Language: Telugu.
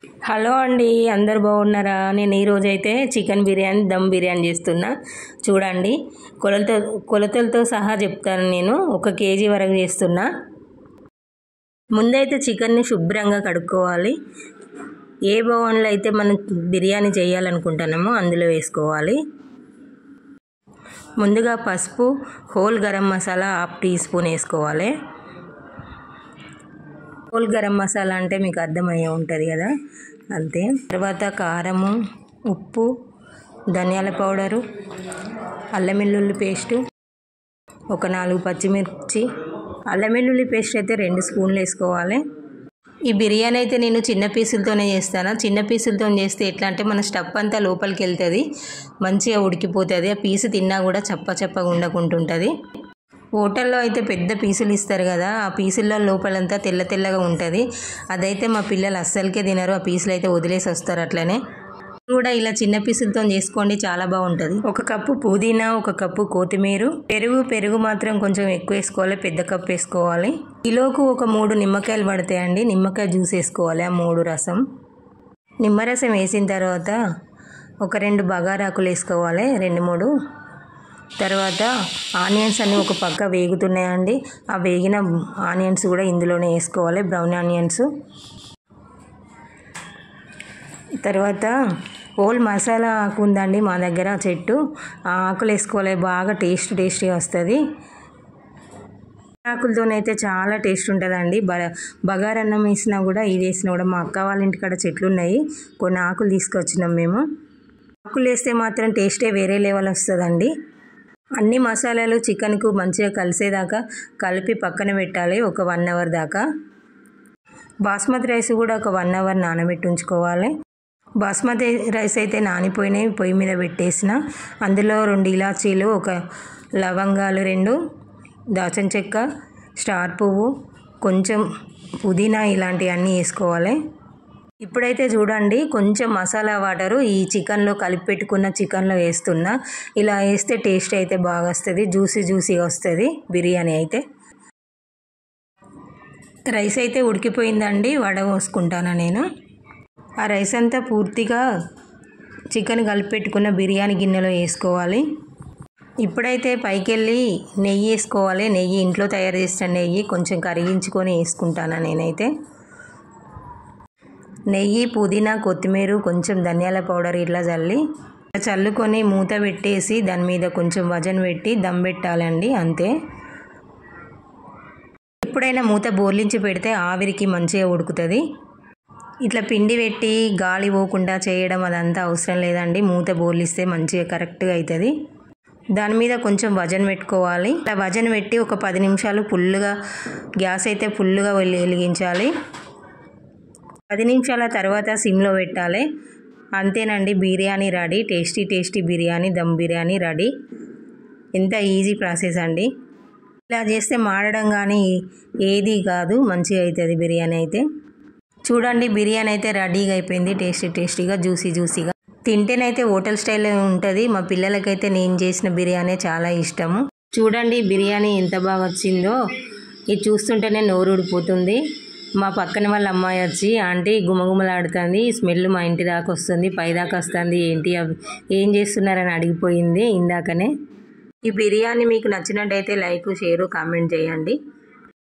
హలో అండి, అందరు బాగున్నారా? నేను ఈరోజైతే చికెన్ బిర్యానీ దమ్ బిర్యానీ చేస్తున్నా. చూడండి, కొలతలతో సహా చెప్తాను. నేను 1 కేజీ వరకు చేస్తున్నా. ముందైతే చికెన్ని శుభ్రంగా కడుక్కోవాలి. ఏ బౌల్లో అయితే మనం బిర్యానీ చేయాలనుకుంటున్నామో అందులో వేసుకోవాలి. ముందుగా పసుపు, whole garam masala 1/2 teaspoon వేసుకోవాలి. హోల్ గరం మసాలా అంటే మీకు అర్థమయ్యే ఉంటుంది కదా, అంతే. తర్వాత కారము, ఉప్పు, ధనియాల పౌడరు, అల్లం వెల్లుల్లి పేస్టు, ఒక 4 పచ్చిమిర్చి. అల్లం వెల్లుల్లి పేస్ట్ అయితే 2 స్పూన్లు వేసుకోవాలి. ఈ బిర్యానీ అయితే నేను చిన్న పీసులతోనే చేస్తాను. చిన్న పీసులతో చేస్తే ఎట్లా అంటే మన స్టఫ్ అంతా లోపలికి వెళ్తుంది, మంచిగా ఉడికిపోతుంది. ఆ పీసు తిన్నా కూడా చప్పగా ఉండకుంటుంటుంది. హోటల్లో అయితే పెద్ద పీసులు ఇస్తారు కదా, ఆ పీసుల్లో లోపలంతా తెల్లగా ఉంటుంది. అదైతే మా పిల్లలు అస్సలకే తినరు. ఆ పీసులు అయితే వదిలేసి వస్తారు. అట్లనే కూడా ఇలా చిన్న పీసులతో చేసుకోండి, చాలా బాగుంటుంది. 1 కప్పు పుదీనా, 1 కప్పు కొత్తిమీర, పెరుగు మాత్రం కొంచెం ఎక్కువ వేసుకోవాలి, పెద్ద కప్పు వేసుకోవాలి. కిలోకు ఒక 3 నిమ్మకాయలు పడతాయండి. నిమ్మకాయ జ్యూస్ వేసుకోవాలి, ఆ 3 రసం. నిమ్మరసం వేసిన తర్వాత ఒక 2 బగారాకులు వేసుకోవాలి, 2-3. తర్వాత ఆనియన్స్ అన్నీ ఒక పక్క వేగుతున్నాయండి. ఆ వేగిన ఆనియన్స్ కూడా ఇందులోనే వేసుకోవాలి, బ్రౌన్ ఆనియన్స్. తర్వాత హోల్ మసాలా ఆకు ఉందండి మా దగ్గర చెట్టు, ఆ ఆకులు వేసుకోవాలి. బాగా టేస్టీగా వస్తుంది. ఆకులతోనైతే చాలా టేస్ట్ ఉంటుందండి. బగారన్నం వేసినా కూడా, ఇది వేసినా కూడా. మా అక్క వాళ్ళ ఇంటికాడ చెట్లు ఉన్నాయి, కొన్ని ఆకులు తీసుకొచ్చినాం మేము. ఆకులు వేస్తే మాత్రం టేస్టే వేరే లెవెల్ వస్తుందండి. అన్ని మసాలాలు చికెన్కు మంచిగా కలిసేదాకా కలిపి పక్కన పెట్టాలి, ఒక 1 అవర్ దాకా. బాస్మతి రైస్ కూడా ఒక 1 అవర్ నానబెట్టి ఉంచుకోవాలి. బాస్మతి రైస్ అయితే నానిపోయినాయి, పొయ్యి మీద పెట్టేసిన. అందులో 2 ఇలాచీలు, 1 లవంగాలు, 2 దాల్చిన చెక్క, స్టార్ పువ్వు, కొంచెం పుదీనా, ఇలాంటివన్నీ వేసుకోవాలి. ఇప్పుడైతే చూడండి, కొంచెం మసాలా వాటరు ఈ చికెన్లో కలిపి పెట్టుకున్న చికెన్లో వేస్తున్నా. ఇలా వేస్తే టేస్ట్ అయితే బాగా వస్తుంది, జ్యూసీగా వస్తుంది బిర్యానీ అయితే. రైస్ అయితే ఉడికిపోయిందండి, వడపోసుకుంటాను నేను. ఆ రైస్ అంతా పూర్తిగా చికెన్ కలిపి పెట్టుకున్న బిర్యానీ గిన్నెలో వేసుకోవాలి. ఇప్పుడైతే పైకి వెళ్ళి నెయ్యి వేసుకోవాలి. నెయ్యి ఇంట్లో తయారు చేసిన నెయ్యి కొంచెం కరిగించుకొని వేసుకుంటాను నేనైతే. నెయ్యి, పుదీనా, కొత్తిమీర, కొంచెం ధనియాల పౌడర్ ఇట్లా చల్లుకొని మూత పెట్టేసి దాని మీద కొంచెం వజన్ పెట్టి దమ్ పెట్టాలండి, అంతే. ఎప్పుడైనా మూత బోర్లించి పెడితే ఆవిరికి మంచిగా ఉడుకుతుంది. ఇట్లా పిండి పెట్టి గాలి పోకుండా చేయడం అదంతా అవసరం లేదండి. మూత బోర్లిస్తే మంచిగా కరెక్ట్గా అవుతుంది. దాని మీద కొంచెం వజన్ పెట్టుకోవాలి. ఇలా వజన్ పెట్టి ఒక 10 నిమిషాలు గ్యాస్ అయితే ఫుల్గా వెలిగించాలి. 10 నిమిషాల తర్వాత సిమ్లో పెట్టాలి. అంతేనండి, biryani ready. Tasty biryani, dum biryani ready. ఎంత ఈజీ ప్రాసెస్ అండి. ఇలా చేస్తే మాడడం కానీ ఏది కాదు, మంచిగా అవుతుంది బిర్యానీ అయితే. చూడండి, బిర్యానీ అయితే రెడీగా అయిపోయింది. టేస్టీగా జ్యూసీగా. తింటేనైతే హోటల్ స్టైల్ ఉంటుంది. మా పిల్లలకైతే నేను చేసిన బిర్యానీ చాలా ఇష్టము. చూడండి బిర్యానీ ఎంత బాగా వచ్చిందో, ఇది చూస్తుంటేనే నోరు ఊడిపోతుంది. మా పక్కన వాళ్ళ అమ్మాయి వచ్చి, ఆంటీ గుమగుమలాడుతుంది, స్మెల్ మా ఇంటి దాకా వస్తుంది, పైదాకా వస్తుంది, ఏంటి ఏం చేస్తున్నారని అడిగిపోయింది ఇందాకనే. ఈ బిర్యానీ మీకు నచ్చినట్టయితే లైక్, షేర్, కామెంట్ చేయండి.